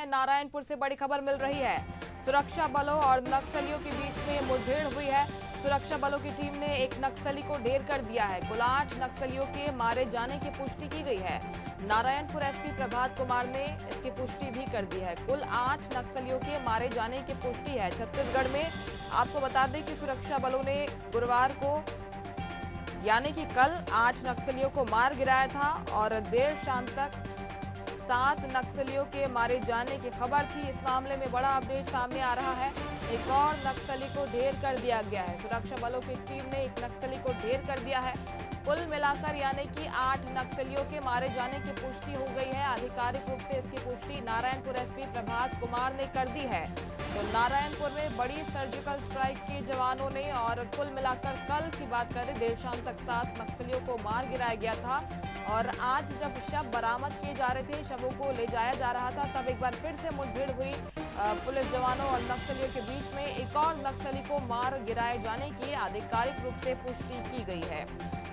हैं नारायणपुर से बड़ी खबर मिल रही है। सुरक्षा बलों और नक्सलियों के बीच में मुठभेड़ हुई है। सुरक्षा बलों की टीम ने एक नक्सली को ढेर कर दिया है। कुल 8 नक्सलियों के मारे जाने की पुष्टि की गई है। नारायणपुर एसपी प्रभात कुमार ने इसकी पुष्टि भी कर दी है। कुल 8 नक्सलियों के मारे जाने की पुष्टि है। छत्तीसगढ़ में आपको बता दें कि सुरक्षा बलों ने गुरुवार को यानी कि कल 8 नक्सलियों को मार गिराया था और देर शाम तक 7 नक्सलियों के मारे जाने की खबर थी। इस मामले में बड़ा अपडेट सामने आ रहा है। एक और नक्सली को ढेर कर दिया गया है। सुरक्षा बलों की टीम ने एक नक्सली को ढेर कर दिया है। कुल मिलाकर यानी कि 8 नक्सलियों के मारे जाने की पुष्टि हो गई है। आधिकारिक रूप से इसकी पुष्टि नारायणपुर एसपी प्रभात कुमार ने कर दी है। तो नारायणपुर में बड़ी सर्जिकल स्ट्राइक के जवानों ने और कुल मिलाकर कल की बात करें देर शाम तक 7 नक्सलियों को मार गिराया गया था। और आज जब शव बरामद किए जा रहे थे, शवों को ले जाया जा रहा था, तब एक बार फिर से मुठभेड़ हुई पुलिस जवानों और नक्सलियों के बीच में। एक और नक्सली को मार गिराए जाने की आधिकारिक रूप से पुष्टि की गई है।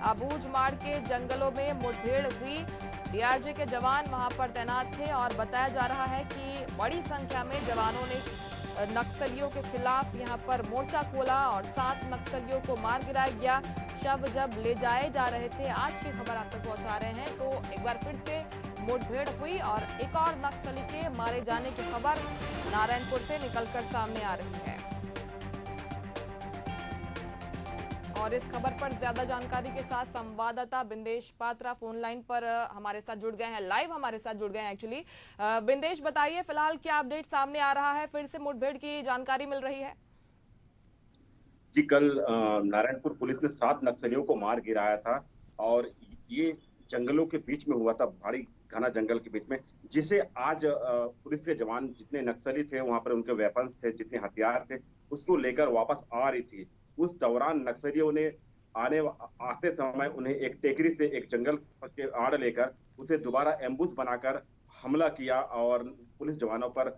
अबूझमाड़ के जंगलों में मुठभेड़ हुई। डीआरजी के जवान वहां पर तैनात थे और बताया जा रहा है कि बड़ी संख्या में जवानों ने नक्सलियों के खिलाफ यहां पर मोर्चा खोला और 7 नक्सलियों को मार गिराया गया। शव जब ले जाए जा रहे थे, आज की खबर आप तक पहुंचा रहे हैं, तो एक बार फिर से मुठभेड़ हुई और एक और नक्सली के मारे जाने की खबर नारायणपुर से निकलकर सामने आ रही है। और इस खबर पर ज्यादा जानकारी के साथ संवाददाता बिंदेश पात्रा फोन लाइन पर हमारे साथ जुड़ गए हैं, लाइव हमारे साथ जुड़ गए हैं एक्चुअली। बिंदेश, बताइए फिलहाल क्या अपडेट सामने आ रहा है? फिर से मुठभेड़ की जानकारी मिल रही है? जी, कल नारायणपुर पुलिस ने 7 नक्सलियों को मार गिराया था और ये जंगलों के बीच में हुआ था, भारी घना जंगल के बीच में, जिसे आज पुलिस के जवान जितने नक्सली थे वहां पर उनके वेपन्स थे, जितने हथियार थे, उसको लेकर वापस आ रही थी। उस दौरान नक्सलियों ने आते समय उन्हें एक टेकरी से एक जंगल के आड़ लेकर उसे दोबारा एम्बुश बनाकर हमला किया और पुलिस जवानों पर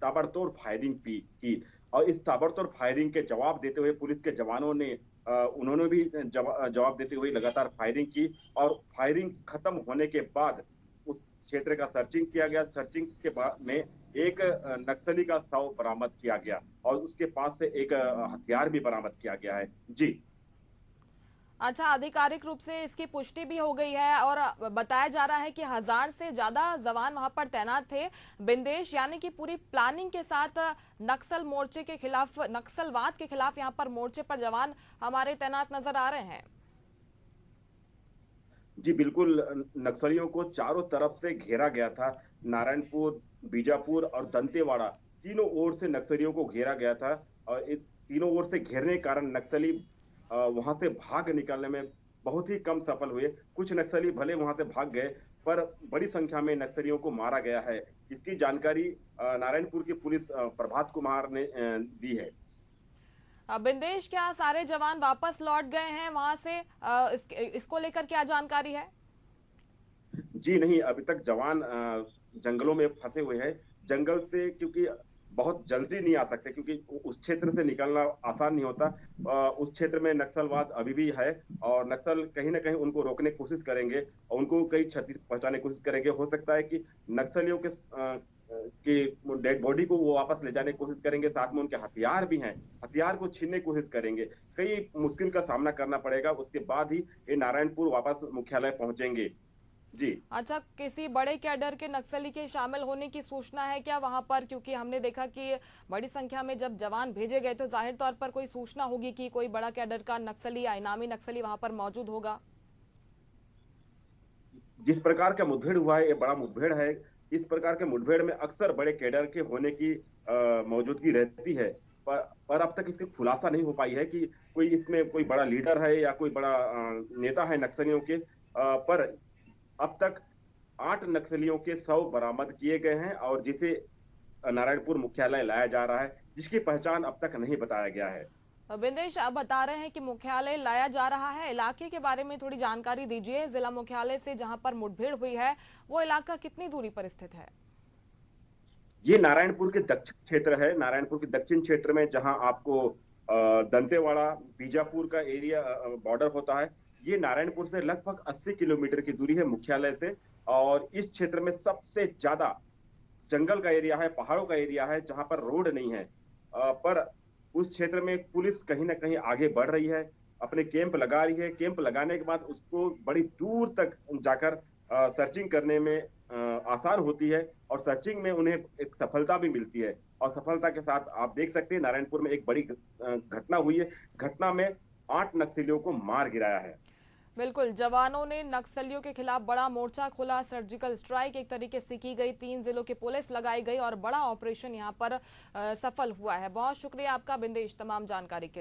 ताबड़तोड़ फायरिंग की। और इस ताबड़तोड़ फायरिंग के जवाब देते हुए पुलिस के जवानों ने उन्होंने भी जवाब देते हुए लगातार फायरिंग की और फायरिंग खत्म होने के बाद उस क्षेत्र का सर्चिंग किया गया। सर्चिंग के बाद में एक नक्सली का शव बरामद किया गया और उसके पास से एक हथियार भी बरामद किया गया है। जी, अच्छा, आधिकारिक रूप से इसकी पुष्टि भी हो गई है और बताया जा रहा है कि 1000 से ज्यादा जवान वहां पर तैनात थे। बिंदेश, यानी कि पूरी प्लानिंग के साथ नक्सल मोर्चे के खिलाफ, नक्सलवाद के खिलाफ यहां पर मोर्चे पर जवान हमारे तैनात नजर आ रहे हैं। जी बिल्कुल, नक्सलियों को चारों तरफ से घेरा गया था। नारायणपुर, बीजापुर और दंतेवाड़ा, तीनों ओर से नक्सलियों को घेरा गया था और इन तीनों ओर से घेरने के कारण नक्सली वहां से भाग निकलने में बहुत ही कम सफल हुए। कुछ नक्सली भले वहां से भाग गए, पर बड़ी संख्या में नक्सलियों को मारा गया है। इसकी जानकारी नारायणपुर की पुलिस प्रभात कुमार ने दी है। बिंदेश, क्या सारे जवान वापस लौट गए हैं वहां से? इसको लेकर क्या जानकारी है? जी नहीं, अभी तक जवान जंगलों में फंसे हुए हैं। जंगल से क्योंकि बहुत जल्दी नहीं आ सकते, क्योंकि उस क्षेत्र से निकलना आसान नहीं होता। उस क्षेत्र में नक्सलवाद अभी भी है और नक्सल कहीं ना कहीं उनको रोकने की कोशिश करेंगे और उनको कई क्षति पहुंचाने की कोशिश करेंगे। हो सकता है कि नक्सलियों के डेड बॉडी को वो वापस ले जाने की कोशिश करेंगे, साथ में उनके हथियार भी हैं, हथियार को छीनने की कोशिश करेंगे। कई मुश्किल का सामना करना पड़ेगा, उसके बाद ही ये नारायणपुर वापस मुख्यालय पहुंचेंगे। जी, अच्छा, किसी बड़े कैडर के नक्सली के शामिल होने की सूचना है क्या वहां पर? क्योंकि हमने देखा कि बड़ी संख्या में जब जवान भेजे गए तो जाहिर तौर पर कोई सूचना होगी कि कोई बड़ा कैडर का नक्सली या इनामी नक्सली वहां पर मौजूद होगा। जिस प्रकार का मुठभेड़ हुआ है, ये बड़ा मुठभेड़ है। इस प्रकार के मुठभेड़ में अक्सर बड़े कैडर के होने की मौजूदगी रहती है, पर अब तक इसकी खुलासा नहीं हो पाई है कि कोई इसमें कोई बड़ा लीडर है या कोई बड़ा नेता है नक्सलियों के। पर अब तक 8 नक्सलियों के शव बरामद किए गए हैं और जिसे नारायणपुर मुख्यालय लाया जा रहा है, जिसकी पहचान अब तक नहीं बताया गया है। बिंदेश, आप बता रहे हैं कि मुख्यालय लाया जा रहा है, इलाके के बारे में थोड़ी जानकारी दीजिए। जिला मुख्यालय से जहां पर मुठभेड़ हुई है वो इलाका कितनी दूरी पर स्थित है? ये नारायणपुर के दक्षिण क्षेत्र है। नारायणपुर के दक्षिण क्षेत्र में जहां आपको दंतेवाड़ा, बीजापुर का एरिया बॉर्डर होता है, ये नारायणपुर से लगभग 80 किलोमीटर की दूरी है मुख्यालय से। और इस क्षेत्र में सबसे ज्यादा जंगल का एरिया है, पहाड़ों का एरिया है, जहां पर रोड नहीं है। पर उस क्षेत्र में पुलिस कहीं ना कहीं आगे बढ़ रही है, अपने कैंप लगा रही है। कैंप लगाने के बाद उसको बड़ी दूर तक जाकर सर्चिंग करने में आसान होती है और सर्चिंग में उन्हें एक सफलता भी मिलती है। और सफलता के साथ आप देख सकते हैं नारायणपुर में एक बड़ी घटना हुई है। घटना में 8 नक्सलियों को मार गिराया है। बिल्कुल, जवानों ने नक्सलियों के खिलाफ बड़ा मोर्चा खोला। सर्जिकल स्ट्राइक एक तरीके से की गई, 3 जिलों के पुलिस लगाई गई और बड़ा ऑपरेशन यहां पर सफल हुआ है। बहुत शुक्रिया आपका बिंदेश, तमाम जानकारी के लिए।